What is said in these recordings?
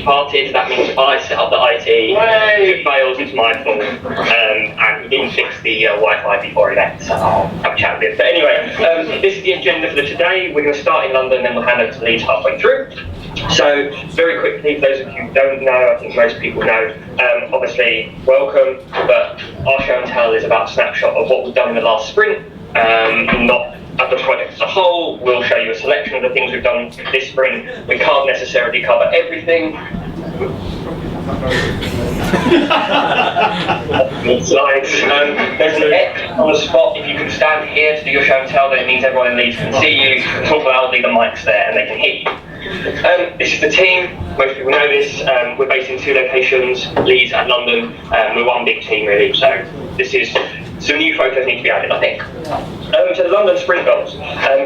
departed. That means I set up the IT. If it fails, it's my fault. And he didn't fix the Wi-Fi before he left, so I'll have a chat with him. But anyway, this is the agenda for today. We're going to start in London, then we'll hand over to Leeds halfway through. So, very quickly, for those of you who don't know, I think most people know, obviously, welcome, but our show and tell is about a snapshot of what we've done in the last sprint, not of the project as a whole. We'll show you a selection of the things we've done this sprint. We can't necessarily cover everything. Slides. There's an X on the spot. If you can stand here to do your show and tell, then it means everyone in Leeds can see you. Talk loudly, the mic's there and they can hear you. This is the team. Most people know this. We're based in 2 locations, Leeds and London. We're one big team really, so this is some new photos need to be added, I think. So the London sprint goals.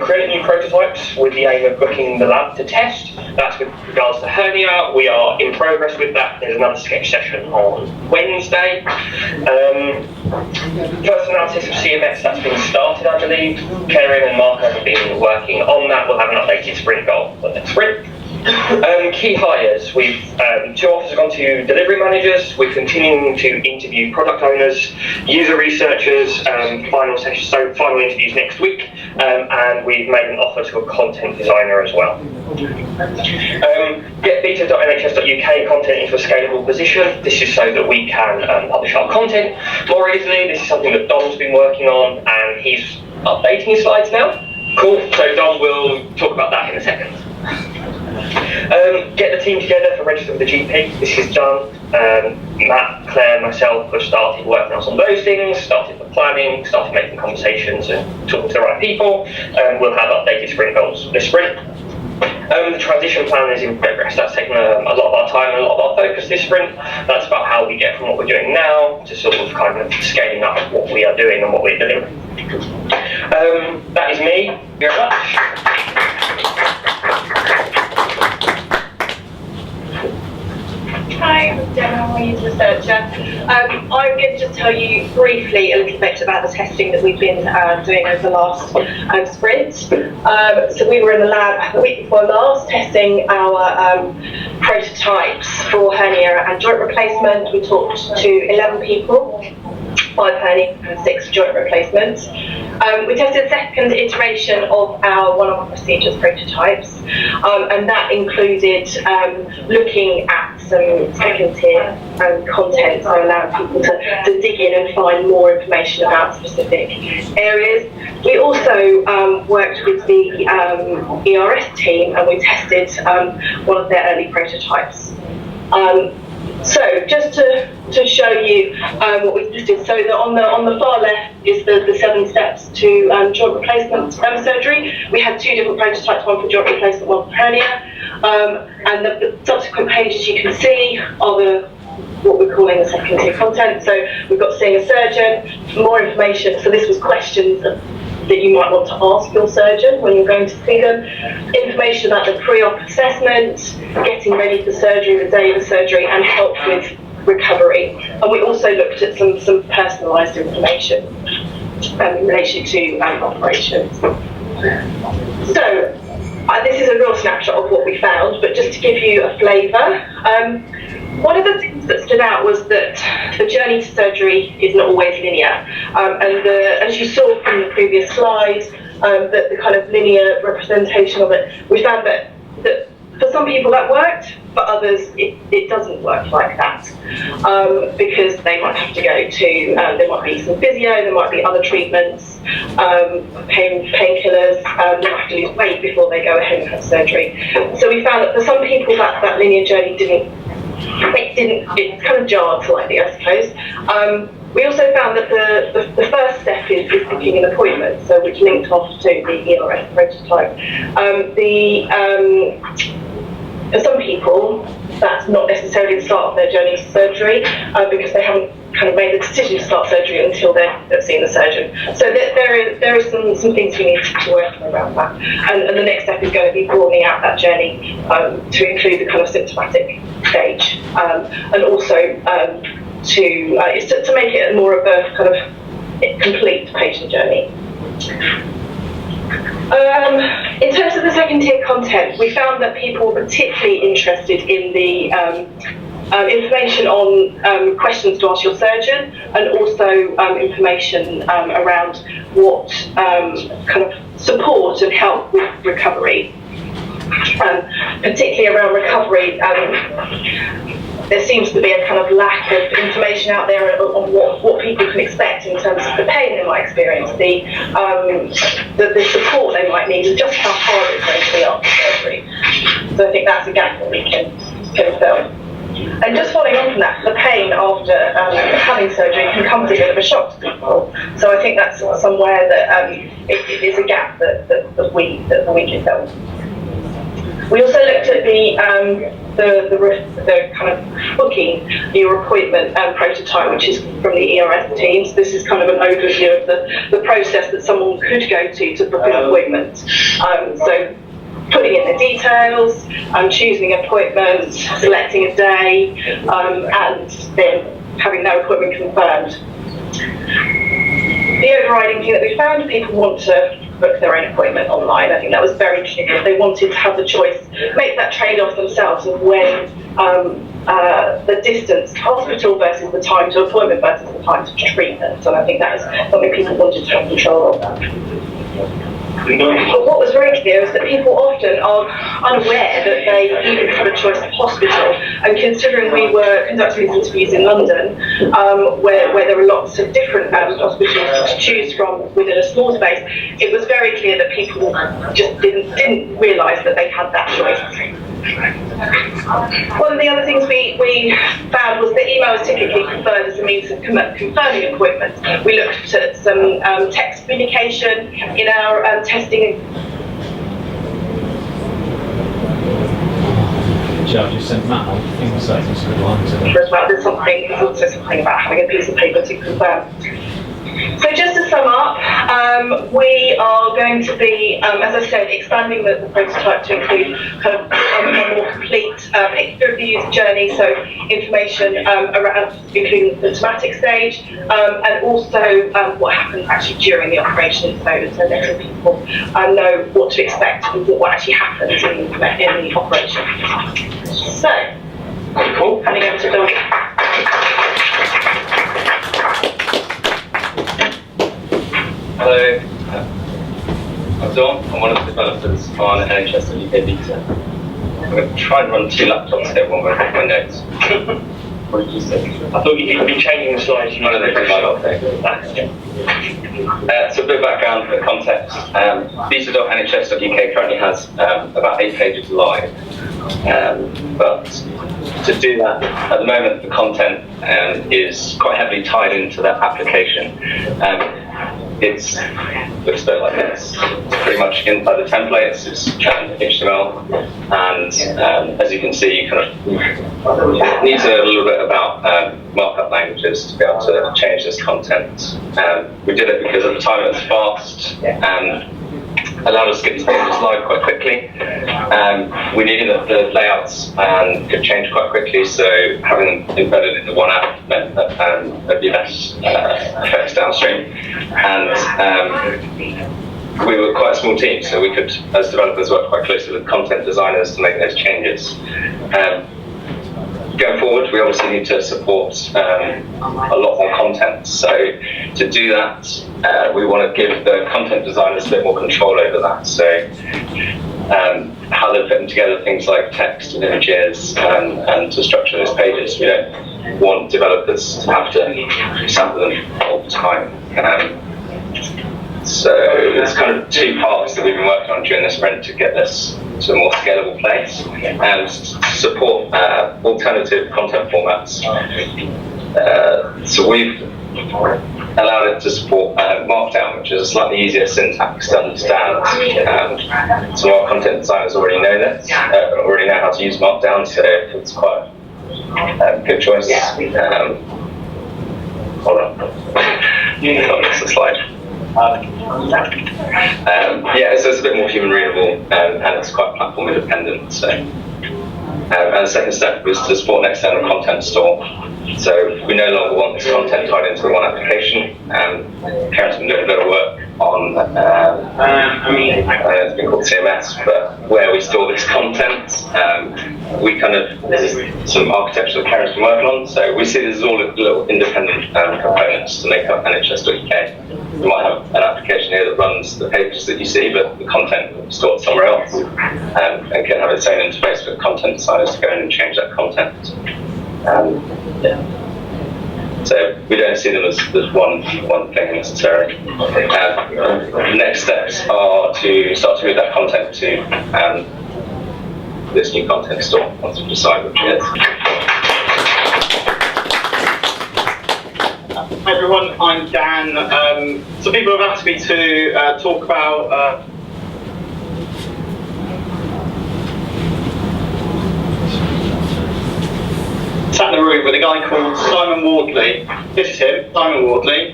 Create new prototypes with the aim of booking the lab to test. That's with regards to hernia. We are in progress with that. There's another sketch session on Wednesday. First analysis of CMS, that's been started, I believe. Karen and Mark have been working on that. We'll have an updated sprint goal for the next sprint. Key hires. We've 2 offers have gone to delivery managers. We're continuing to interview product owners, user researchers, final interviews next week, and we've made an offer to a content designer as well. Get beta.nhs.uk content into a scalable position. This is so that we can publish our content more easily. This is something that Dom's been working on, and he's updating his slides now. Cool, so Dom will talk about that in a second. Get the team together for register with the GP. This is done. Matt, Claire, myself have started working on some of those things, started the planning, started making conversations and talking to the right people. We'll have updated sprint goals this sprint. The transition plan is in progress. That's taken a lot of our time and a lot of our focus this sprint. That's about how we get from what we're doing now to sort of kind of scaling up what we are doing and what we're delivering. That is me. Thank you very much. Hi, I'm Gemma, I'm a user researcher. I'm going to just tell you briefly a little bit about the testing that we've been doing over the last sprint. So we were in the lab the week before last testing our prototypes for hernia and joint replacement. We talked to 11 people, 5 hernia and 6 joint replacements. We tested the second iteration of our one-off procedures prototypes, and that included looking at some second-tier content, so allowing people to dig in and find more information about specific areas. We also worked with the ERS team, and we tested one of their early prototypes. So just to show you what we did, so that on the far left is the 7 steps to joint replacement surgery. We had 2 different prototypes, one for joint replacement, one for hernia, and the subsequent pages you can see are what we're calling the second tier content. So we've got seeing a surgeon, more information. So this was questions that you might want to ask your surgeon when you're going to see them, information about the pre-op assessment, getting ready for surgery, the day of the surgery, and help with recovery. And we also looked at some personalised information in relation to operations. So this is a real snapshot of what we found, but just to give you a flavour, one of the things that stood out was that the journey to surgery is not always linear, and as you saw from the previous slides, that the kind of linear representation of it, we found that for some people that worked, for others it doesn't work like that, because they might have to go to, there might be some physio, there might be other treatments, painkillers, they might have to lose weight before they go ahead and have surgery. So we found that for some people that linear journey it kind of jarred slightly, I suppose. We also found that the first step is booking an appointment, so which linked off to the ERS prototype. For some people, that's not necessarily the start of their journey to surgery, because they haven't kind of made the decision to start surgery until they've seen the surgeon. So there is some things we need to work on around that. And the next step is going to be broadening out that journey to include the kind of symptomatic stage, and also to make it more of a kind of complete patient journey. In terms of the second tier content, we found that people were particularly interested in the information on questions to ask your surgeon, and also information around what kind of support and help with recovery. Particularly around recovery, there seems to be a kind of lack of information out there on what people can expect in terms of the pain they might experience, the support they might need, and just how hard it's going to be after surgery. So I think that's a gap that we can fill. And just following on from that, the pain after having surgery can come as a bit of a shock to people. So I think that's somewhere that it is a gap that we can fill. We also looked at the kind of booking your appointment prototype, which is from the ERS teams. This is kind of an overview of the process that someone could go to book an appointment. So putting in the details, choosing an appointment, selecting a day, and then having their appointment confirmed. The overriding thing that we found, people want to book their own appointment online. I think that was very clear. They wanted to have the choice, make that trade-off themselves of when the distance to hospital versus the time to appointment versus the time to treatment. And I think that is something people wanted to have control of. But what was very clear is that people often are unaware that they even have a choice of hospital. And considering we were conducting these interviews in London, where there are lots of different hospitals to choose from within a small space, it was very clear that people just didn't realise that they had that choice. One of the other things we found was that email is typically preferred as a means of confirming appointments. We looked at some text communication in our testing. Judge, you sent Matt on things that was good one to as well. There's also something about having a piece of paper to confirm. So just to sum up, we are going to be, as I said, expanding the prototype to include kind of a more complete picture of the user journey, so information around including the symptomatic stage, and also what happens actually during the operation, so letting people know what to expect and what actually happens in the operation. So, cool. Handing over to Bill. Hello, I'm Dawn. I'm one of the developers on NHS.UK beta. I'm going to try and run two laptops here while I make my notes. What did you say? I thought you'd be changing the slides. One of those is my thing. So a bit of background for context. Beta.nhs.uk currently has about 8 pages live. But to do that, at the moment the content is quite heavily tied into that application. It looks a bit like this. It's pretty much inside the templates, it's HTML, and as you can see, you kind of need to know a little bit about markup languages to be able to change this content. We did it because at the time it was fast and allowed us to get these pages live quite quickly. We needed the layouts and could change quite quickly, so having them embedded into one app meant that there'd be less effects downstream. And we were quite a small team, so we could, as developers, work quite closely with content designers to make those changes. Going forward, we obviously need to support a lot more content. So to do that, we want to give the content designers a bit more control over that. So how they're putting together things like text and images and to structure those pages. We don't want developers to have to sample them all the time. So there's kind of two parts that we've been working on during this sprint to get this to a more scalable place and support alternative content formats. So we've allowed it to support Markdown, which is a slightly easier syntax to understand. So our content designers already know this, already know how to use Markdown, so it's quite a good choice. Hold on. That's the slide. Yeah, so it's a bit more human readable and it's quite platform independent. So, and the second step was to support an external content store. So we no longer want this content tied into one application. Karen's been doing a bit of work on, it's been called CMS, but where we store this content. This is some architecture that Karen's been working on, so we see this as all little independent components to make up NHS.UK. We might have an application here that runs the pages that you see, but the content will be stored somewhere else, and can have its own interface for content designers to go in and change that content. So we don't see them as one thing necessarily. The next steps are to start to move that content to this new content store once we decide which it is. Hi everyone, I'm Dan. So people have asked me to talk about sat in the room with a guy called Simon Wardley. This is him, Simon Wardley.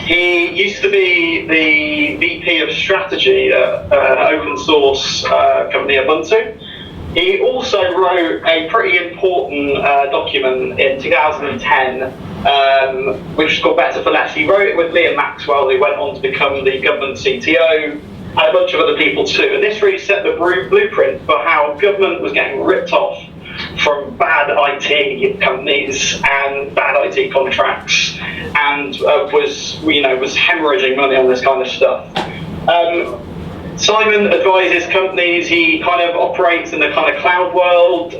He used to be the VP of strategy at open source company Ubuntu. He also wrote a pretty important document in 2010, which is called Better for Less. He wrote it with Liam Maxwell, who went on to become the government CTO, and a bunch of other people too. And this really set the blueprint for how government was getting ripped off from bad IT companies and bad IT contracts, and was hemorrhaging money on this kind of stuff. Simon advises companies. He kind of operates in the kind of cloud world,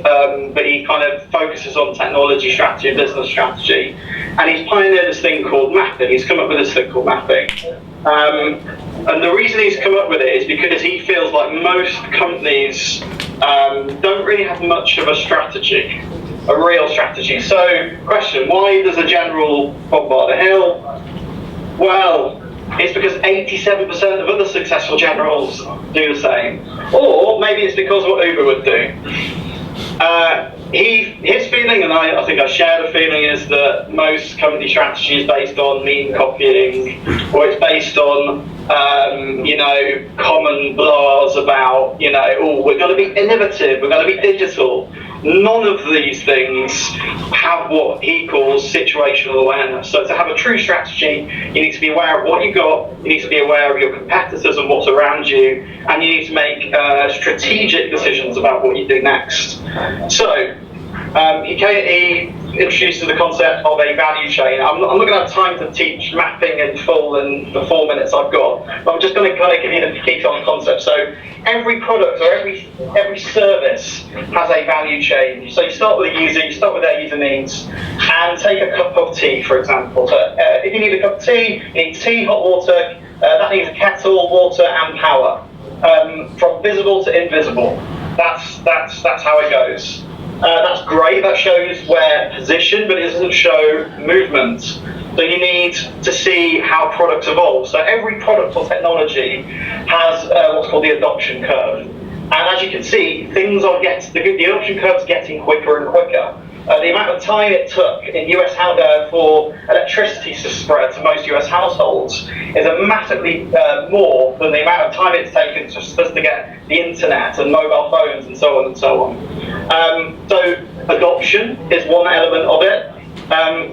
but he kind of focuses on technology strategy and business strategy. And he's pioneered this thing called mapping. He's come up with this thing called mapping. And the reason he's come up with it is because he feels like most companies don't really have much of a strategy, a real strategy. So, question, why does a general bombard a hill? Well, it's because 87% of other successful generals do the same. Or maybe it's because what Uber would do. His feeling, and I think I share the feeling, is that most company strategy is based on mean copying, or it's based on common blahs about, we're going to be innovative, we're going to be digital. None of these things have what he calls situational awareness. So to have a true strategy, you need to be aware of what you got, you need to be aware of your competitors and what's around you, and you need to make strategic decisions about what you do next. So he introduces the concept of a value chain. I'm not going to have time to teach mapping in full in the 4 minutes I've got, but I'm just going to kind of give you the key concept. So every product or every service has a value chain. So you start with a user, you start with their user needs, and take a cup of tea, for example. So if you need a cup of tea, you need tea, hot water, that needs a kettle, water, and power. From visible to invisible. That's how it goes. That's great, that shows where position, but it doesn't show movement. So you need to see how products evolve. So every product or technology has what's called the adoption curve. And as you can see, the adoption curve's getting quicker and quicker. The amount of time it took in US for electricity to spread to most US households is massively more than the amount of time it's taken just to get the internet and mobile phones and so on and so on. So adoption is one element of it,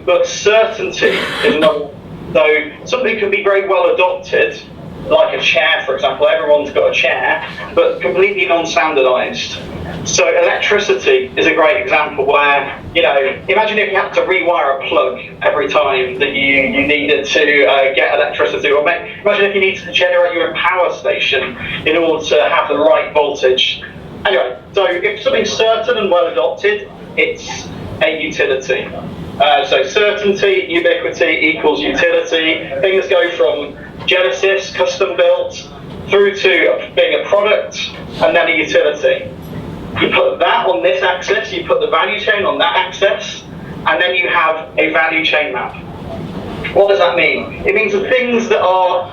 but certainty is another. So something can be very well adopted, like a chair, for example. Everyone's got a chair, but completely non-standardized. So electricity is a great example where, imagine if you had to rewire a plug every time that you needed to get electricity, or imagine if you needed to generate your own power station in order to have the right voltage. Anyway, so if something's certain and well adopted, it's a utility. So certainty, ubiquity equals utility. Things go from Genesis, custom built, through to being a product, and then a utility. You put that on this axis, you put the value chain on that axis, and then you have a value chain map. What does that mean? It means the things that are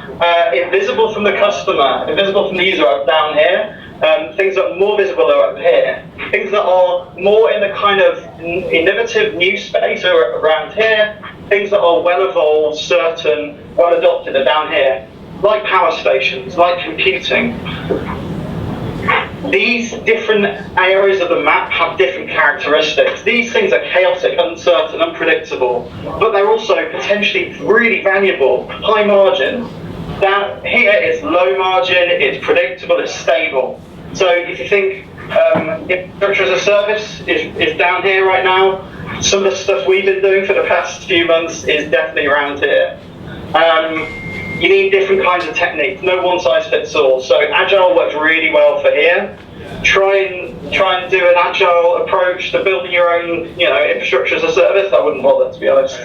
invisible from the customer, invisible from the user are down here, things that are more visible are up here. Things that are more in the kind of innovative new space are around here. Things that are well evolved, certain, well adopted are down here. Like power stations, like computing. These different areas of the map have different characteristics. These things are chaotic, uncertain, unpredictable, but they're also potentially really valuable, high margin. Down here it's low margin, it's predictable, it's stable. So if you think infrastructure as a service is down here right now, some of the stuff we've been doing for the past few months is definitely around here. You need different kinds of techniques, no one size fits all. So Agile works really well for here. Try and do an Agile approach to building your own, infrastructure as a service. I wouldn't bother, to be honest.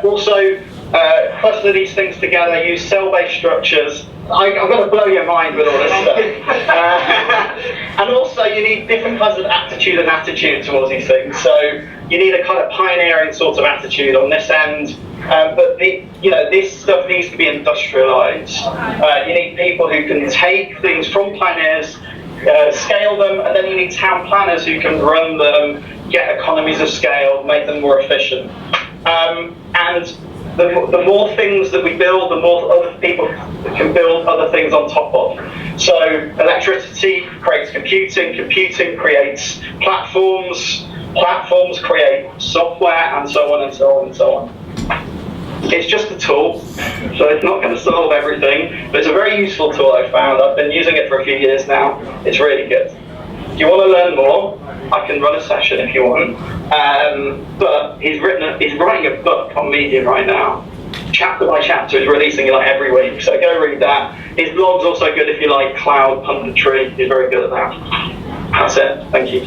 Also, cluster these things together, use cell-based structures. I'm going to blow your mind with all this stuff. And also, you need different kinds of aptitude and attitude towards these things. So you need a kind of pioneering sort of attitude on this end. But this stuff needs to be industrialized. You need people who can take things from pioneers, scale them, and then you need town planners who can run them, get economies of scale, make them more efficient. And the more things that we build, the more other people can build other things on top of. So electricity creates computing, computing creates platforms, platforms create software, and so on and so on and so on. It's just a tool, so it's not going to solve everything, but it's a very useful tool I've found. I've been using it for a few years now. It's really good. If you want to learn more, I can run a session if you want. But he's writing a book on Medium right now. Chapter by chapter, he's releasing it like every week, so go read that. His blog's also good if you like cloud punditry. He's very good at that. That's it. Thank you.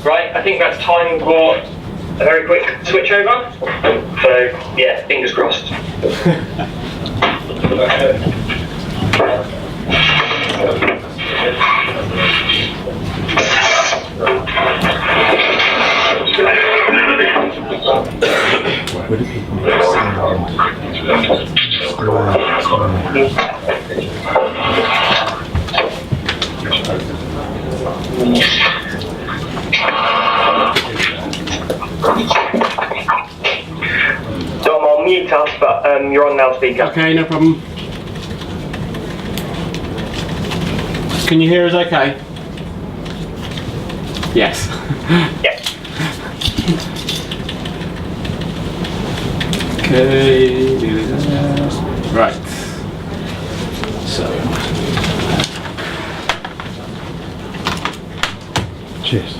Right, I think that's time for a very quick switch over. So, yeah, fingers crossed. Would it be Dom, I'll mute us, but you're on loudspeaker. Okay, no problem. Can you hear us okay? Yes. Yeah. Okay, do that. Right. So. Cheers.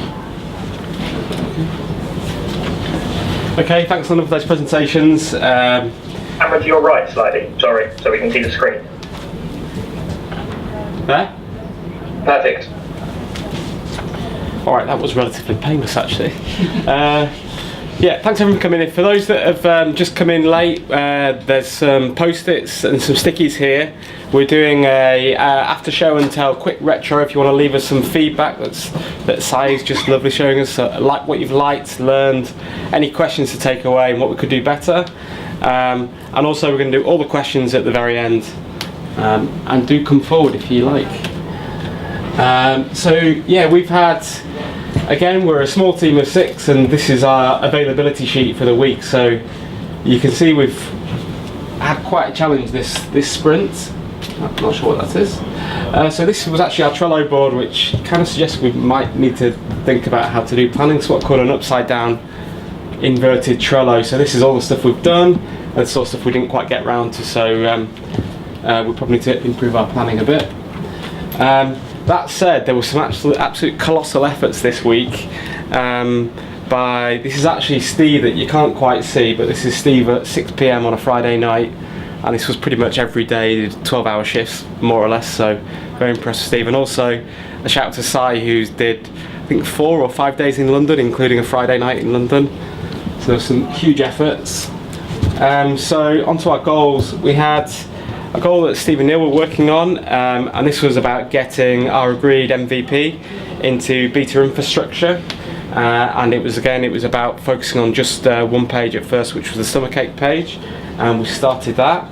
Okay, thanks London for those presentations. Camera to your right slightly, sorry, so we can see the screen. There? Perfect. Alright, that was relatively painless actually. Yeah, thanks everyone for coming in. For those that have just come in late, there's some post-its and some stickies here. We're doing a after show and tell quick retro if you want to leave us some feedback. That Sai's just lovely showing us like what you've liked, learned, any questions to take away and what we could do better. And also we're going to do all the questions at the very end. And do come forward if you like. So yeah, we've had, again, we're a small team of 6 and this is our availability sheet for the week. So you can see we've had quite a challenge this sprint. I'm not sure what that is. So this was actually our Trello board, which kind of suggests we might need to think about how to do planning. It's what I call an upside down inverted Trello. So this is all the stuff we've done and the sort of stuff we didn't quite get round to. So we probably need to improve our planning a bit. That said, there were some absolute colossal efforts this week by, this is actually Steve that you can't quite see, but this is Steve at 6 PM on a Friday night, and this was pretty much every day, 12-hour shifts, more or less, so very impressed with Steve. And also a shout out to Sai, who did, I think, 4 or 5 days in London, including a Friday night in London. So there were some huge efforts. So onto our goals. We had a goal that Steve and Neil were working on, and this was about getting our agreed MVP into beta infrastructure. And it was about focusing on just one page at first, which was the summer cake page, and we started that.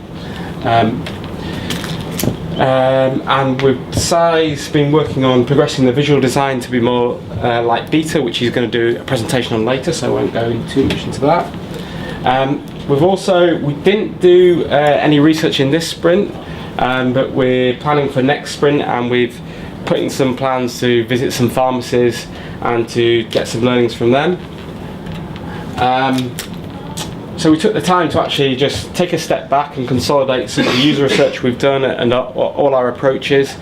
And with Sai's been working on progressing the visual design to be more like beta, which he's going to do a presentation on later, so I won't go too much into that. We didn't do any research in this sprint, but we're planning for next sprint, and we've put in some plans to visit some pharmacies and to get some learnings from them. So we took the time to actually just take a step back and consolidate some of the user research we've done and all our approaches,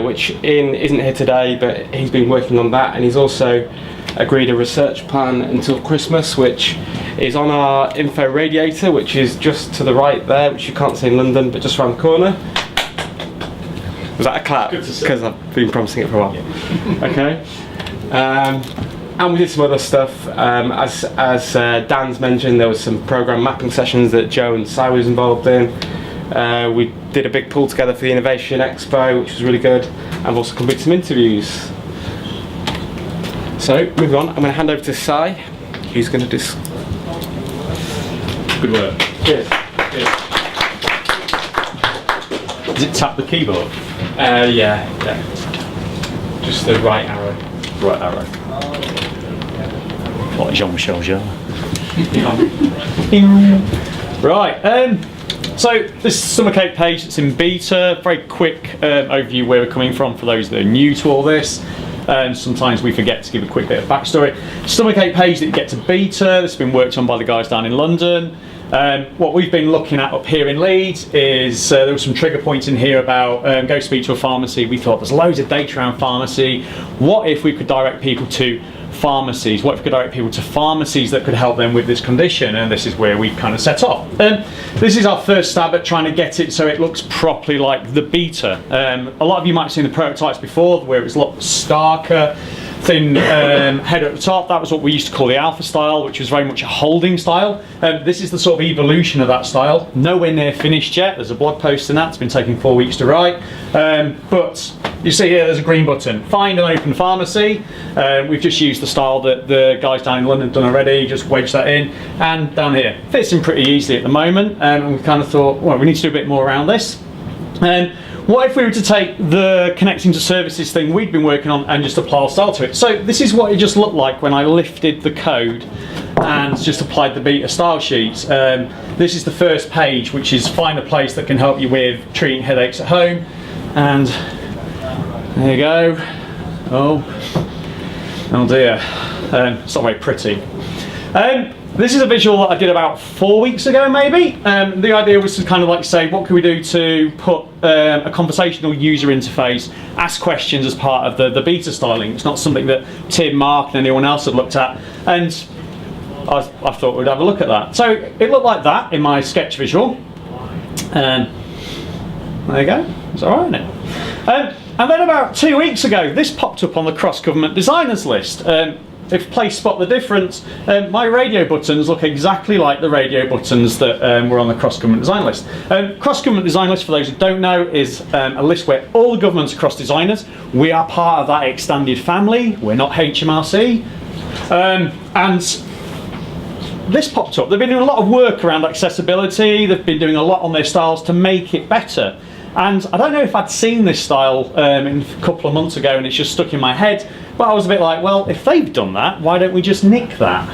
which Ian isn't here today, but he's been working on that, and he's also agreed a research plan until Christmas, which is on our info radiator, which is just to the right there, which you can't see in London, but just around the corner. Was that a clap? Because I've been promising it for a while. Yeah. Okay. And we did some other stuff. As Dan's mentioned, there was some program mapping sessions that Joe and Si was involved in. We did a big pull together for the Innovation Expo, which was really good. And I've also completed some interviews. So, moving on, I'm going to hand over to Si, who's going to do. Good work. Cheers. Does it tap the keyboard? Yeah. Just the right arrow. Right arrow. Like Jean-Michel Jarre. Right, so this summer cake page, it's in beta. Very quick overview where we're coming from for those that are new to all this. Sometimes we forget to give a quick bit of backstory. Summer cake page that you get to beta, this has been worked on by the guys down in London. What we've been looking at up here in Leeds is there were some trigger points in here about go speak to a pharmacy. We thought there's loads of data around pharmacy. What if we could direct people to pharmacies? What if we could direct people to pharmacies that could help them with this condition? And this is where we kind of set off. This is our first stab at trying to get it so it looks properly like the beta. A lot of you might have seen the prototypes before where it was a lot starker, thin header at the top. That was what we used to call the alpha style, which was very much a holding style. This is the sort of evolution of that style. Nowhere near finished yet. There's a blog post in that. It's been taking 4 weeks to write. But you see here there's a green button. Find an open pharmacy. We've just used the style that the guys down in London have done already. Just wedge that in. And down here. Fits in pretty easily at the moment. And we kind of thought, well, we need to do a bit more around this. What if we were to take the connecting to services thing we'd been working on and just apply our style to it? So this is what it just looked like when I lifted the code and just applied the beta style sheets. This is the first page, which is find a place that can help you with treating headaches at home. And there you go. Oh dear. It's not very pretty. This is a visual that I did about 4 weeks ago, maybe. The idea was to kind of like say, what can we do to put a conversational user interface, ask questions as part of the beta styling. It's not something that Tim, Mark, and anyone else had looked at, and I thought we'd have a look at that. So it looked like that in my sketch visual. There you go. It's all right, isn't it? And then about 2 weeks ago, this popped up on the cross-government designers list. If play spot the difference, my radio buttons look exactly like the radio buttons that were on the cross-government design list. Cross-government design list, for those who don't know, is a list where all the governments are cross-designers. We are part of that extended family. We're not HMRC. And this popped up. They've been doing a lot of work around accessibility. They've been doing a lot on their styles to make it better. And I don't know if I'd seen this style a couple of months ago and it's just stuck in my head, but I was a bit like, well, if they've done that, why don't we just nick that?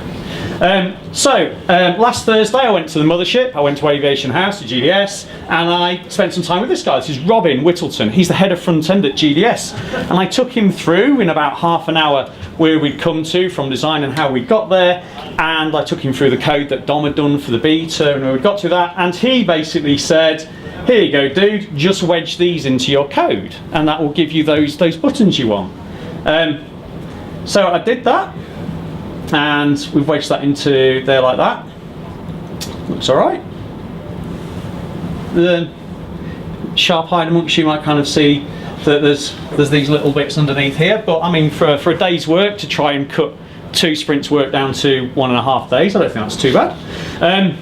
Last Thursday I went to the mothership, I went to Aviation House, to GDS, and I spent some time with this guy. This is Robin Whittleton. He's the head of front end at GDS. And I took him through in about half an hour where we'd come to from design and how we got there, and I took him through the code that Dom had done for the beta and where we got to that, and he basically said, here you go, dude, just wedge these into your code and that will give you those buttons you want. So I did that and we've wedged that into there like that. Looks alright. The sharp-eyed amongst you might kind of see that there's these little bits underneath here, but I mean for a day's work to try and cut 2 sprints work down to 1.5 days, I don't think that's too bad.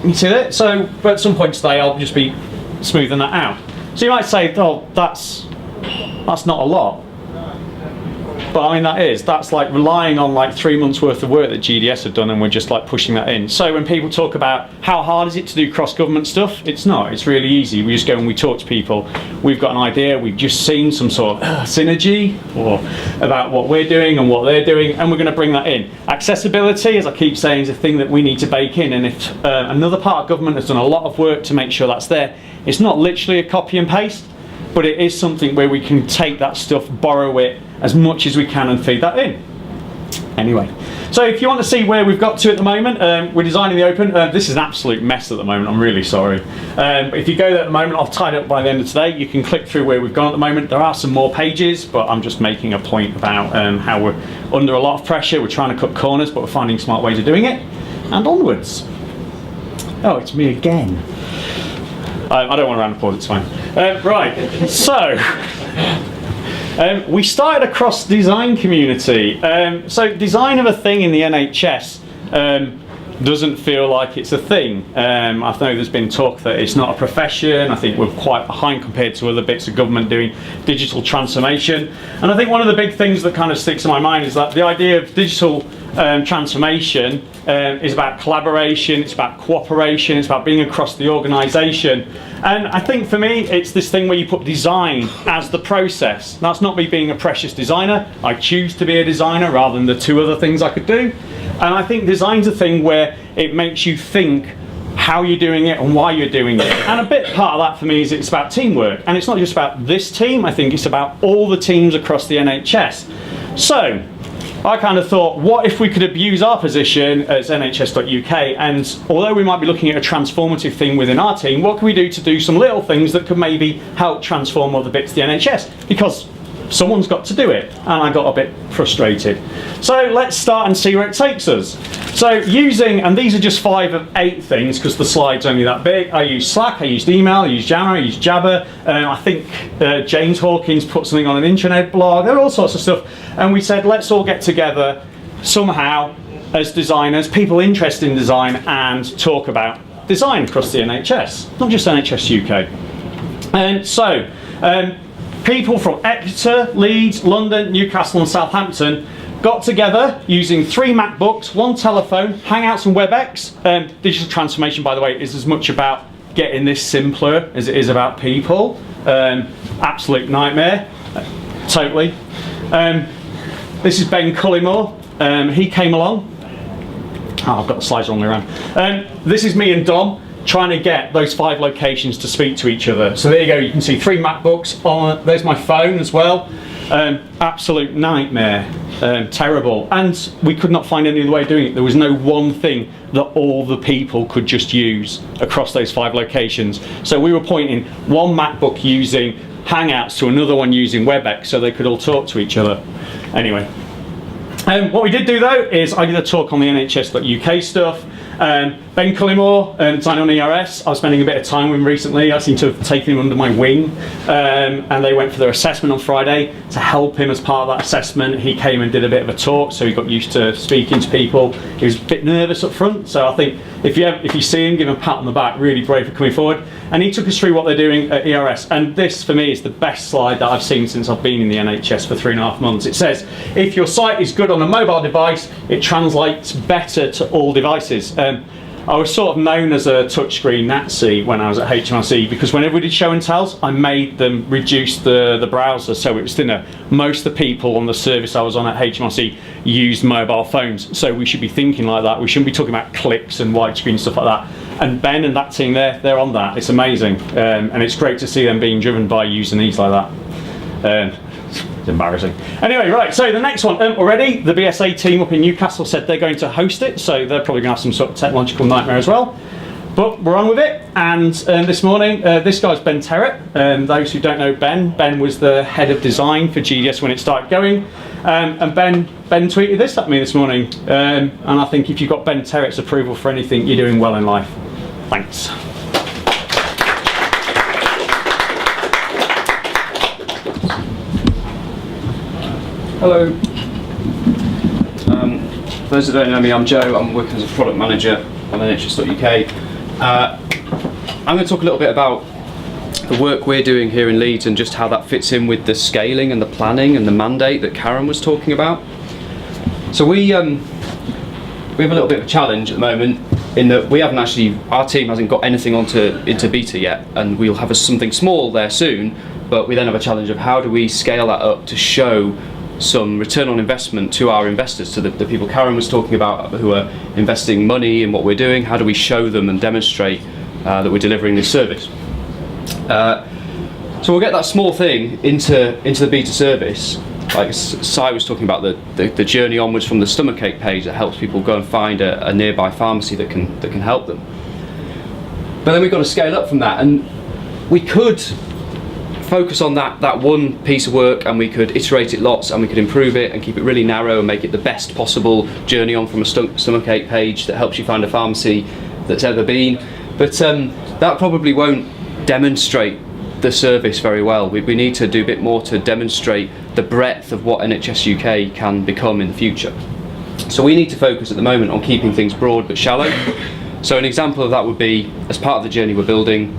You see that? So, but at some point today I'll just be smoothing that out. So you might say, oh, that's not a lot. But I mean that's like relying on like 3 months worth of work that GDS have done and we're just like pushing that in. So when people talk about how hard is it to do cross-government stuff, it's not, it's really easy. We just go and we talk to people, we've got an idea, we've just seen some sort of synergy or about what we're doing and what they're doing, and we're going to bring that in. Accessibility, as I keep saying, is a thing that we need to bake in, and if another part of government has done a lot of work to make sure that's there, it's not literally a copy and paste, but it is something where we can take that stuff, borrow it as much as we can and feed that in. Anyway, so if you want to see where we've got to at the moment, we're designing the open. This is an absolute mess at the moment, I'm really sorry. But if you go there at the moment, I'll tie it up by the end of today. You can click through where we've gone at the moment. There are some more pages, but I'm just making a point about how we're under a lot of pressure. We're trying to cut corners, but we're finding smart ways of doing it. And onwards. Oh, it's me again. I don't want a round of applause, it's fine. Right, so... we started across the design community. So design of a thing in the NHS doesn't feel like it's a thing. I know there's been talk that it's not a profession. I think we're quite behind compared to other bits of government doing digital transformation. And I think one of the big things that kind of sticks in my mind is that the idea of digital transformation is about collaboration, it's about cooperation, it's about being across the organisation. And I think for me, it's this thing where you put design as the process. That's not me being a precious designer. I choose to be a designer rather than the two other things I could do. And I think design's a thing where it makes you think how you're doing it and why you're doing it. And a bit part of that for me is it's about teamwork. And it's not just about this team, I think it's about all the teams across the NHS. So, I kind of thought, what if we could abuse our position as NHS.UK, and although we might be looking at a transformative thing within our team, what can we do to do some little things that could maybe help transform other bits of the NHS? Because someone's got to do it, and I got a bit frustrated. So let's start and see where it takes us. So using, and these are just 5 of 8 things because the slide's only that big. I use Slack, I used email, I used Jammer, I used Jabber. I think James Hawkins put something on an intranet blog. There are all sorts of stuff. And we said, let's all get together somehow as designers, people interested in design, and talk about design across the NHS, not just NHS.UK. And so, people from Exeter, Leeds, London, Newcastle and Southampton got together using 3 MacBooks, 1 telephone, Hangouts and WebEx. Digital transformation, by the way, is as much about getting this simpler as it is about people. Absolute nightmare, totally. This is Ben Cullimore. He came along. Oh, I've got the slides wrong way around. This is me and Dom trying to get those 5 locations to speak to each other. So there you go, you can see 3 MacBooks on, there's my phone as well. Absolute nightmare, terrible. And we could not find any other way of doing it. There was no one thing that all the people could just use across those 5 locations. So we were pointing one MacBook using Hangouts to another one using WebEx so they could all talk to each other. Anyway, what we did do though is I did a talk on the NHS.UK stuff. Ben Cullimore, designer on ERS, I was spending a bit of time with him recently. I seem to have taken him under my wing, and they went for their assessment on Friday. To help him as part of that assessment, he came and did a bit of a talk, so he got used to speaking to people. He was a bit nervous up front, so I think if you see him, give him a pat on the back, really brave for coming forward. And he took us through what they're doing at ERS, and this for me is the best slide that I've seen since I've been in the NHS for 3.5 months. It says, if your site is good on a mobile device, it translates better to all devices. I was sort of known as a touchscreen Nazi when I was at HMRC because whenever we did show and tells, I made them reduce the browser so it was thinner. Most of the people on the service I was on at HMRC used mobile phones, so we should be thinking like that. We shouldn't be talking about clicks and widescreen stuff like that. And Ben and that team there, they're on that. It's amazing, and it's great to see them being driven by using these like that. It's embarrassing. Anyway, right, so the next one, already the BSA team up in Newcastle said they're going to host it, so they're probably going to have some sort of technological nightmare as well. But we're on with it, and this morning, this guy's Ben Terrett. Those who don't know Ben was the head of design for GDS when it started going. And Ben tweeted this at me this morning, and I think if you've got Ben Terrett's approval for anything, you're doing well in life. Thanks. Hello. For those who don't know me, I'm Joe. I'm working as a product manager on NHS.UK. I'm going to talk a little bit about the work we're doing here in Leeds and just how that fits in with the scaling and the planning and the mandate that Karen was talking about. So we have a little bit of a challenge at the moment in that we haven't actually, our team hasn't got anything into beta yet, and we'll have something small there soon, but we then have a challenge of how do we scale that up to show some return on investment to our investors, to the people Karen was talking about who are investing money in what we're doing. How do we show them and demonstrate that we're delivering this service? So we'll get that small thing into the beta service, like Si was talking about the journey onwards from the stomachache page that helps people go and find a nearby pharmacy that can help them. But then we've got to scale up from that, and we could focus on that one piece of work, and we could iterate it lots, and we could improve it and keep it really narrow and make it the best possible journey on from a stomachache page that helps you find a pharmacy that's ever been. But that probably won't demonstrate the service very well. We need to do a bit more to demonstrate the breadth of what NHS UK can become in the future. So we need to focus at the moment on keeping things broad but shallow. So an example of that would be, as part of the journey we're building,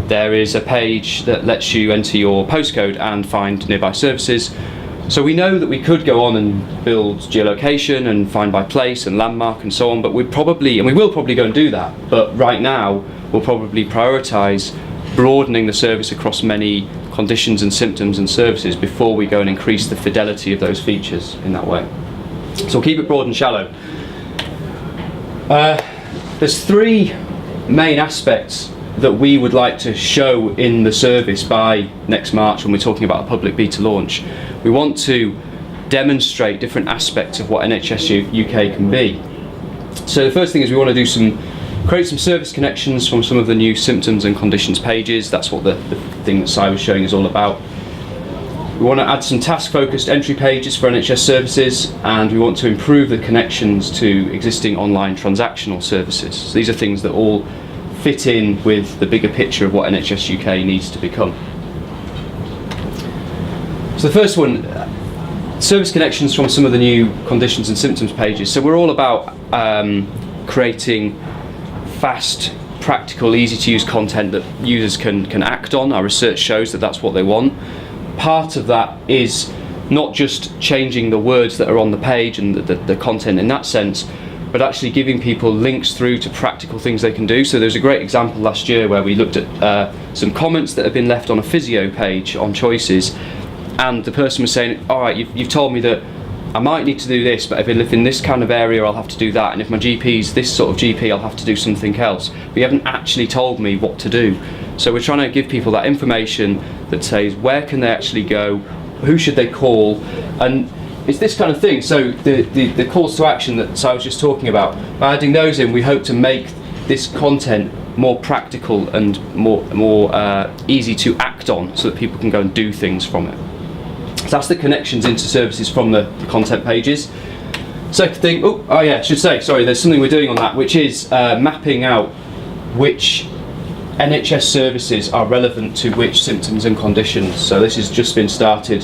there is a page that lets you enter your postcode and find nearby services. So we know that we could go on and build geolocation and find by place and landmark and so on, but we will probably go and do that. But right now, we'll probably prioritise broadening the service across many conditions and symptoms and services before we go and increase the fidelity of those features in that way. So we'll keep it broad and shallow. There's three main aspects that we would like to show in the service by next March when we're talking about a public beta launch. We want to demonstrate different aspects of what NHS UK can be. So the first thing is we want to create some service connections from some of the new symptoms and conditions pages. That's what the thing that Si was showing is all about. We want to add some task-focused entry pages for NHS services, and we want to improve the connections to existing online transactional services. So these are things that all fit in with the bigger picture of what NHS UK needs to become. So the first one, service connections from some of the new conditions and symptoms pages. So we're all about creating fast, practical, easy to use content that users can act on. Our research shows that that's what they want. Part of that is not just changing the words that are on the page and the content in that sense, but actually giving people links through to practical things they can do. So there's a great example last year where we looked at some comments that have been left on a physio page on choices, and the person was saying, all right, you've told me that I might need to do this, but if I live in this kind of area I'll have to do that, and if my GP's this sort of GP I'll have to do something else. But you haven't actually told me what to do. So we're trying to give people that information that says where can they actually go, who should they call, and it's this kind of thing. So the calls to action that I was just talking about, by adding those in, we hope to make this content more practical and more easy to act on, so that people can go and do things from it. So that's the connections into services from the content pages. Second thing, I should say, sorry, there's something we're doing on that, which is mapping out which NHS services are relevant to which symptoms and conditions. So this has just been started,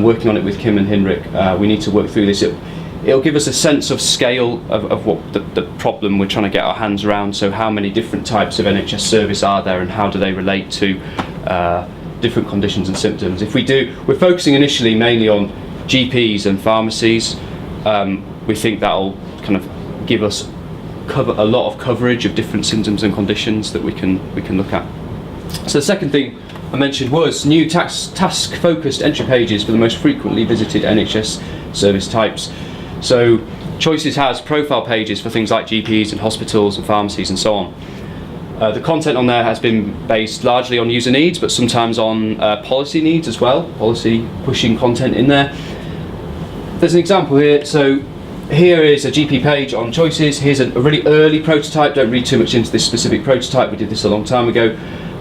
working on it with Kim and Hinrich. We need to work through this. It'll give us a sense of scale of what the problem we're trying to get our hands around. So how many different types of NHS service are there, and how do they relate to different conditions and symptoms? We're focusing initially mainly on GPs and pharmacies. We think that'll kind of give us a lot of coverage of different symptoms and conditions that we can look at. So the second thing I mentioned was new task-focused entry pages for the most frequently visited NHS service types. So Choices has profile pages for things like GPs and hospitals and pharmacies and so on. The content on there has been based largely on user needs, but sometimes on policy needs as well, policy pushing content in there. There's an example here. So here is a GP page on Choices. Here's a really early prototype. Don't read too much into this specific prototype. We did this a long time ago.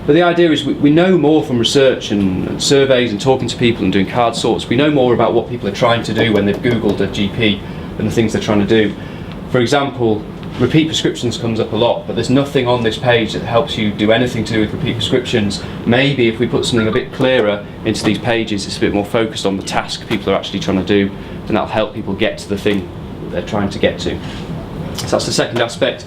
But the idea is we know more from research and surveys and talking to people and doing card sorts. We know more about what people are trying to do when they've Googled a GP and the things they're trying to do. For example, repeat prescriptions comes up a lot, but there's nothing on this page that helps you do anything to do with repeat prescriptions. Maybe if we put something a bit clearer into these pages, it's a bit more focused on the task people are actually trying to do, then that'll help people get to the thing that they're trying to get to. So that's the second aspect.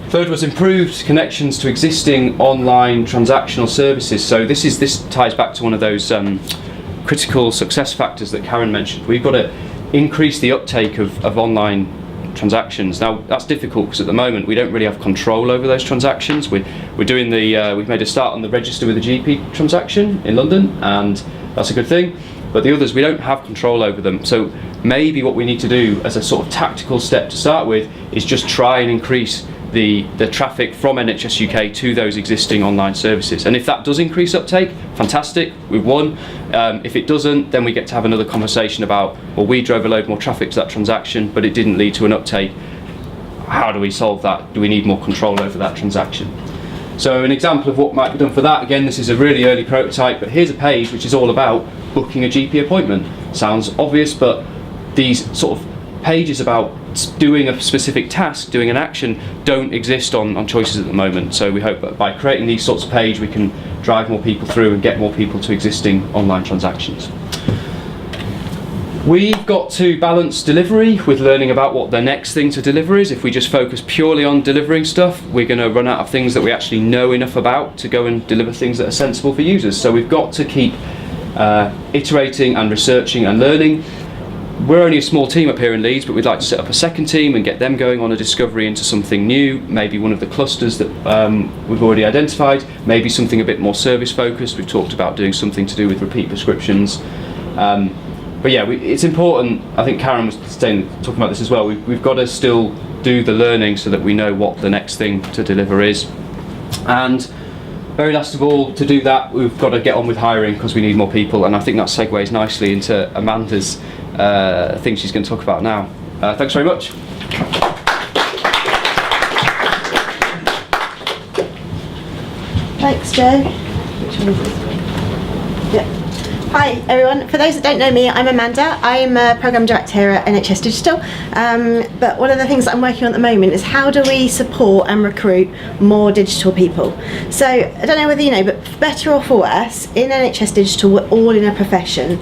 Third was improved connections to existing online transactional services. So this ties back to one of those critical success factors that Karen mentioned. We've got to increase the uptake of online transactions. Now that's difficult because at the moment we don't really have control over those transactions. We're doing we've made a start on the register with a GP transaction in London, and that's a good thing. But the others, we don't have control over them. So maybe what we need to do as a sort of tactical step to start with is just try and increase the traffic from NHS UK to those existing online services. And if that does increase uptake, fantastic, we've won. If it doesn't, then we get to have another conversation about, well, we drove a load more traffic to that transaction, but it didn't lead to an uptake. How do we solve that? Do we need more control over that transaction? So an example of what might be done for that, again, this is a really early prototype, but here's a page which is all about booking a GP appointment. Sounds obvious, but these sort of pages about doing a specific task, doing an action, don't exist on choices at the moment. So we hope that by creating these sorts of pages, we can drive more people through and get more people to existing online transactions. We've got to balance delivery with learning about what the next thing to deliver is. If we just focus purely on delivering stuff, we're going to run out of things that we actually know enough about to go and deliver things that are sensible for users. So we've got to keep iterating and researching and learning. We're only a small team up here in Leeds, but we'd like to set up a second team and get them going on a discovery into something new, maybe one of the clusters that we've already identified, maybe something a bit more service focused. We've talked about doing something to do with repeat prescriptions. But yeah, it's important, I think Karen was talking about this as well, we've got to still do the learning so that we know what the next thing to deliver is. And very last of all, to do that, we've got to get on with hiring because we need more people, and I think that segues nicely into Amanda's thing she's going to talk about now. Thanks very much. Thanks, Joe. Which one is this? Yeah. Hi everyone, for those that don't know me, I'm Amanda. I'm a Programme Director here at NHS Digital, but one of the things that I'm working on at the moment is how do we support and recruit more digital people. So I don't know whether you know, but for better or for worse, in NHS Digital we're all in a profession,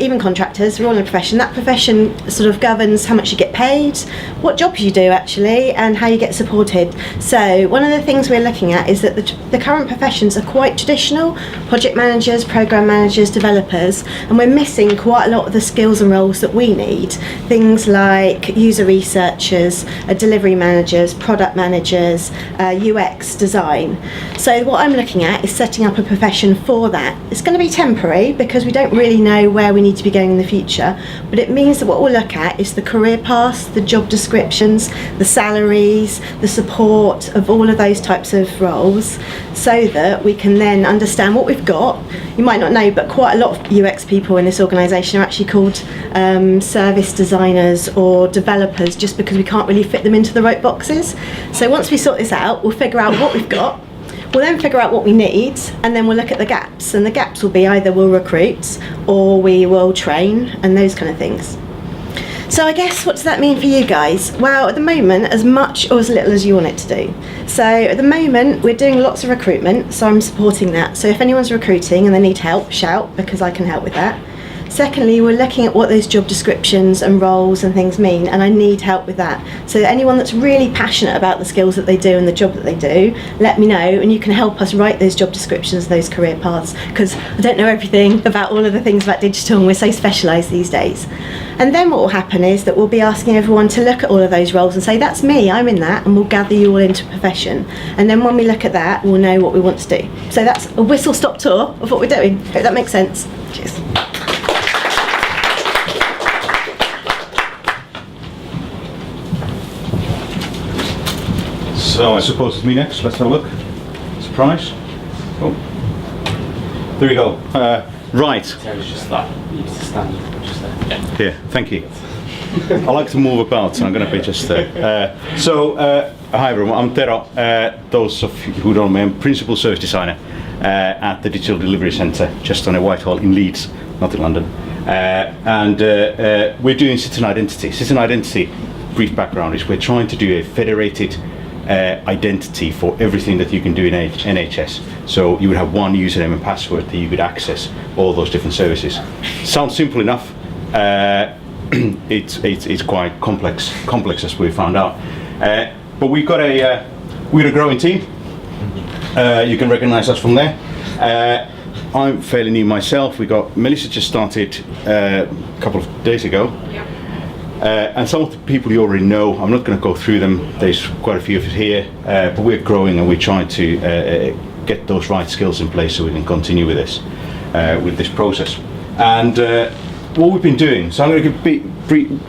even contractors, we're all in a profession. That profession sort of governs how much you get paid, what jobs you do actually, and how you get supported. So one of the things we're looking at is that the current professions are quite traditional: project managers, programme managers, developers, and we're missing quite a lot of the skills and roles that we need. Things like user researchers, delivery managers, product managers, UX design. So what I'm looking at is setting up a profession for that. It's going to be temporary because we don't really know where we need to be going in the future, but it means that what we'll look at is the career paths, the job descriptions, the salaries, the support of all of those types of roles, so that we can then understand what we've got. You might not know, but quite a lot of UX people in this organisation are actually called service designers or developers, just because we can't really fit them into the right boxes. So once we sort this out, we'll figure out what we've got, we'll then figure out what we need, and then we'll look at the gaps, and the gaps will be either we'll recruit or we will train and those kind of things. So I guess, what does that mean for you guys? Well, at the moment, as much or as little as you want it to do. So at the moment, we're doing lots of recruitment, so I'm supporting that. So if anyone's recruiting and they need help, shout, because I can help with that. Secondly, we're looking at what those job descriptions and roles and things mean, and I need help with that. So anyone that's really passionate about the skills that they do and the job that they do, let me know, and you can help us write those job descriptions, those career paths, because I don't know everything about all of the things about digital, and we're so specialised these days. And then what will happen is that we'll be asking everyone to look at all of those roles and say, that's me, I'm in that, and we'll gather you all into a profession. And then when we look at that, we'll know what we want to do. So that's a whistle-stop tour of what we're doing. Hope that makes sense. Cheers. So I suppose it's me next. Let's have a look. Surprise. Oh, there we go. Right. It's just that. You need to stand just there. Yeah. Here, thank you. I like to move about, so I'm going to be just there. Hi everyone, I'm Tero. Those of you who don't know me, I'm Principal Service Designer at the Digital Delivery Centre, just on a Whitehall in Leeds, not in London. We're doing Citizen Identity. Citizen Identity, brief background, is we're trying to do a federated identity for everything that you can do in NHS. So you would have one username and password that you could access all those different services. Sounds simple enough. It's quite complex as we found out. But we've got we're a growing team. You can recognise us from there. I'm fairly new myself. Melissa just started a couple of days ago. Yep. And some of the people you already know, I'm not going to go through them, there's quite a few of us here, but we're growing and we're trying to get those right skills in place so we can continue with this process. And what we've been doing, so I'm going to give a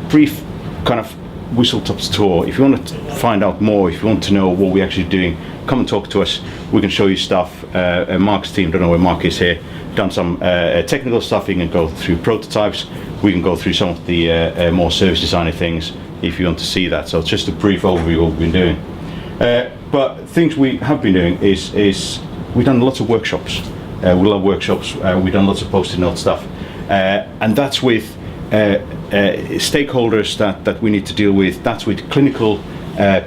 brief kind of whistle-tops tour. If you want to find out more, if you want to know what we're actually doing, come and talk to us. We can show you stuff. Mark's team, don't know where Mark is here, done some technical stuff. You can go through prototypes. We can go through some of the more service design things if you want to see that. So it's just a brief overview of what we've been doing. But things we have been doing is we've done lots of workshops. We love workshops. We've done lots of post-it note stuff. And that's with stakeholders that we need to deal with. That's with clinical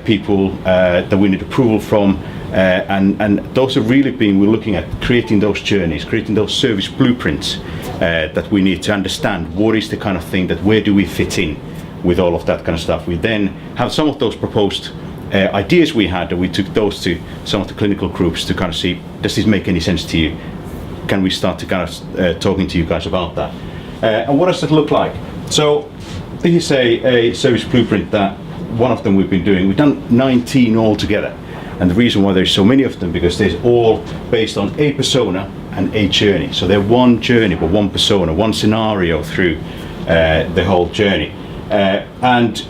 people that we need approval from. And those have really been, we're looking at creating those journeys, creating those service blueprints that we need to understand what is the kind of thing that, where do we fit in with all of that kind of stuff. We then have some of those proposed ideas we had, that we took those to some of the clinical groups to kind of see, does this make any sense to you? Can we start to kind of talking to you guys about that? And what does that look like? So this is a service blueprint that one of them we've been doing. We've done 19 altogether. And the reason why there's so many of them, because they're all based on a persona and a journey. So they're one journey, but one persona, one scenario through the whole journey. And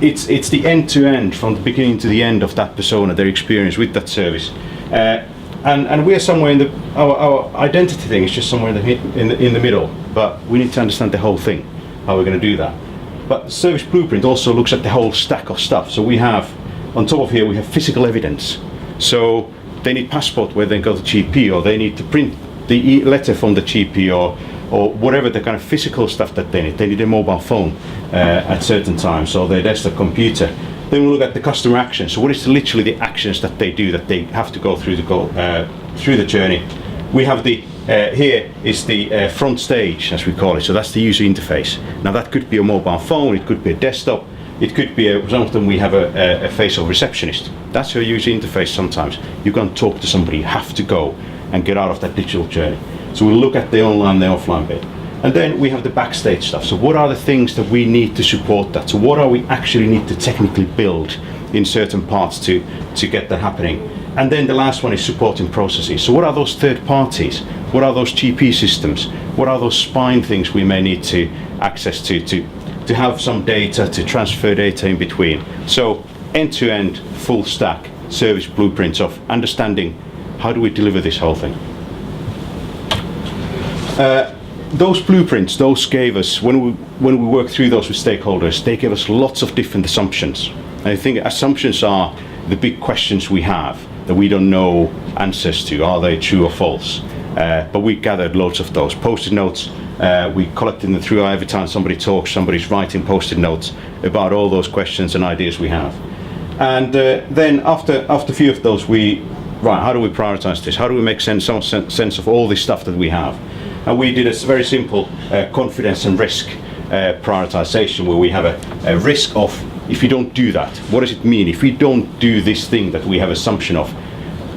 it's the end-to-end, from the beginning to the end of that persona, their experience with that service. And we're somewhere in the, our identity thing is just somewhere in the middle, but we need to understand the whole thing, how we're going to do that. But the service blueprint also looks at the whole stack of stuff. So we have, on top of here, we have physical evidence. So they need passport where they go to GP, or they need to print the letter from the GP, or whatever the kind of physical stuff that they need. They need a mobile phone at certain times, or their desktop computer. Then we look at the customer actions. So what is literally the actions that they do, that they have to go through the journey. We have the here is the front stage, as we call it. So that's the user interface. Now that could be a mobile phone, it could be a desktop, it could be some of them we have a face of receptionist. That's your user interface. Sometimes you can't talk to somebody, you have to go and get out of that digital journey. So we'll look at the online, the offline bit. And then we have the backstage stuff. So what are the things that we need to support that? So what are we actually need to technically build in certain parts to get that happening? And then the last one is supporting processes. So what are those third parties? What are those GP systems? What are those spine things we may need to access to have some data, to transfer data in between? So end-to-end, full stack service blueprints of understanding how do we deliver this whole thing. Those blueprints, those gave us, when we worked through those with stakeholders, they gave us lots of different assumptions. And I think assumptions are the big questions we have that we don't know answers to. Are they true or false? But we gathered loads of those post-it notes. We collected them through every time somebody talks, somebody's writing post-it notes about all those questions and ideas we have. And then after a few of those, how do we prioritize this? How do we make sense of all this stuff that we have? And we did a very simple confidence and risk prioritization, where we have a risk of, if you don't do that, what does it mean? If we don't do this thing that we have assumption of,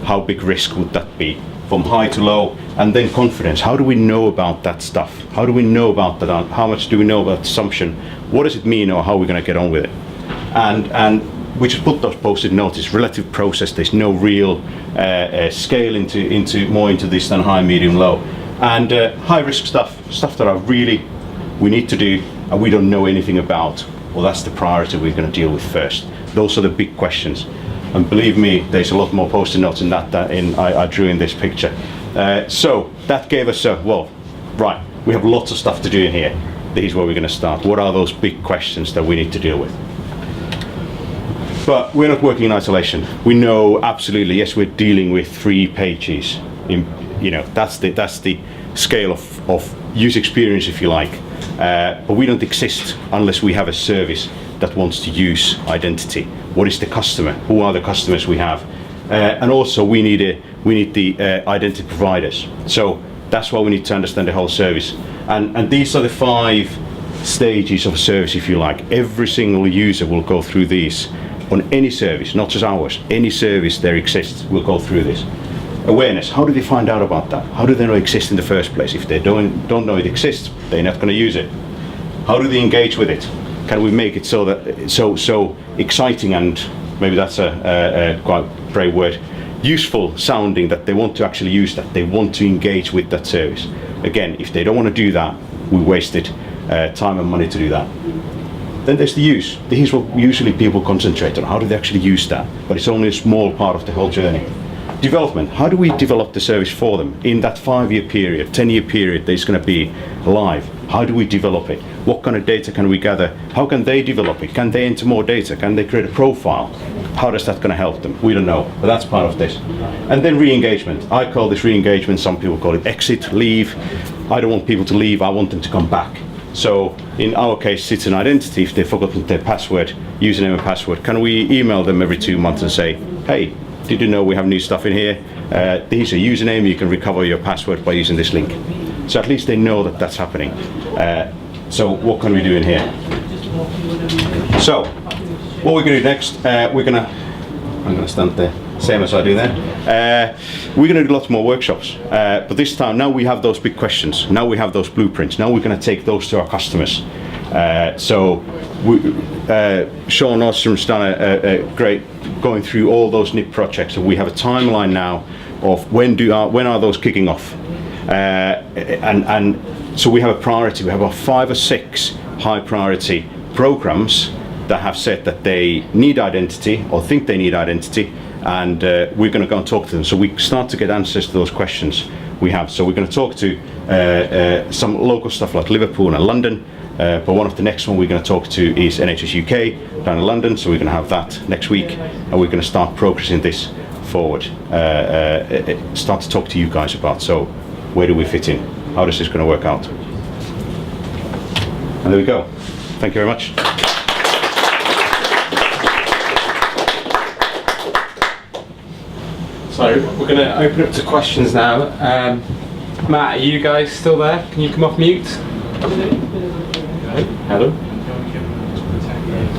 how big risk would that be? From high to low. And then confidence, how do we know about that stuff? How do we know about that? How much do we know about assumption? What does it mean, or how are we going to get on with it? And we just put those post-it notes. It's relative process. There's no real scale into this than high, medium, low. And high risk stuff that are really, we need to do and we don't know anything about. Well, that's the priority we're going to deal with first. Those are the big questions. And believe me, there's a lot more post-it notes in that I drew in this picture. So that gave us we have lots of stuff to do in here. This is where we're going to start. What are those big questions that we need to deal with? But we're not working in isolation. We know absolutely, yes, we're dealing with 3 pages. That's the scale of user experience, if you like. But we don't exist unless we have a service that wants to use identity. What is the customer? Who are the customers we have? And also we need the identity providers. So that's why we need to understand the whole service. And these are the 5 stages of a service, if you like. Every single user will go through these on any service, not just ours. Any service there exists will go through this. Awareness, how do they find out about that? How do they know it exists in the first place? If they don't know it exists, they're not going to use it. How do they engage with it? Can we make it so that it's so exciting, and maybe that's a quite brave word, useful sounding, that they want to actually use that, they want to engage with that service. Again, if they don't want to do that, we wasted time and money to do that. Then there's the use. This is what usually people concentrate on. How do they actually use that? But it's only a small part of the whole journey. Development. How do we develop the service for them in that 5-year period, 10-year period that is going to be live? How do we develop it? What kind of data can we gather? How can they develop it? Can they enter more data? Can they create a profile? How does that going to help them? We don't know, but that's part of this. And then re-engagement. I call this re-engagement. Some people call it exit, leave. I don't want people to leave. I want them to come back. So in our case, it's an identity. If they've forgotten their password, username and password, can we email them every 2 months and say, hey, did you know we have new stuff in here? Here's a username. You can recover your password by using this link. So at least they know that that's happening. So what can we do in here? So what we're going to do next, I'm going to stand there, same as I do there. We're going to do lots more workshops, but this time now we have those big questions. Now we have those blueprints. Now we're going to take those to our customers. Sean Ostram's done a great going through all those NIP projects. So we have a timeline now of when are those kicking off, and so we have a priority. We have about 5 or 6 high priority programs that have said that they need identity or think they need identity, and we're going to go and talk to them. So we start to get answers to those questions we have. So we're going to talk to some local stuff like Liverpool and London, but one of the next one we're going to talk to is NHS.UK down in London. So we're going to have that next week, and we're going to start progressing this forward. Start to talk to you guys about, so where do we fit in? How is this going to work out? And there we go. Thank you very much. So we're going to open up to questions now. Matt, are you guys still there? Can you come off mute? Hello.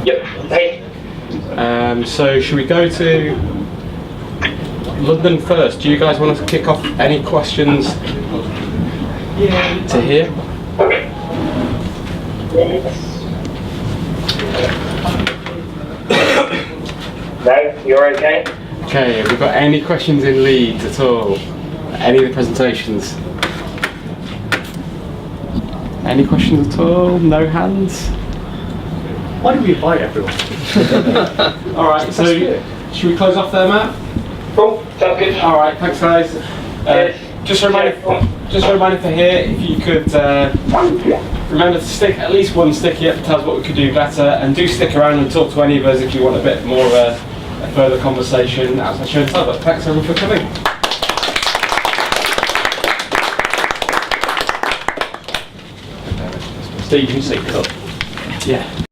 Yep. Hey. So should we go to London first? Do you guys want to kick off any questions to hear? No, you're okay? Okay, have we got any questions in Leeds at all? Any of the presentations? Any questions at all? No hands? Why do we invite everyone? Alright, so should we close off there, Matt? Cool, sounds good. Alright, thanks guys. Just a reminder for here, if you could remember to stick at least one sticky up that tells what we could do better, and do stick around and talk to any of us if you want a bit more of a further conversation outside show and tell. But thanks everyone for coming. Steve, you can say cut. Yeah.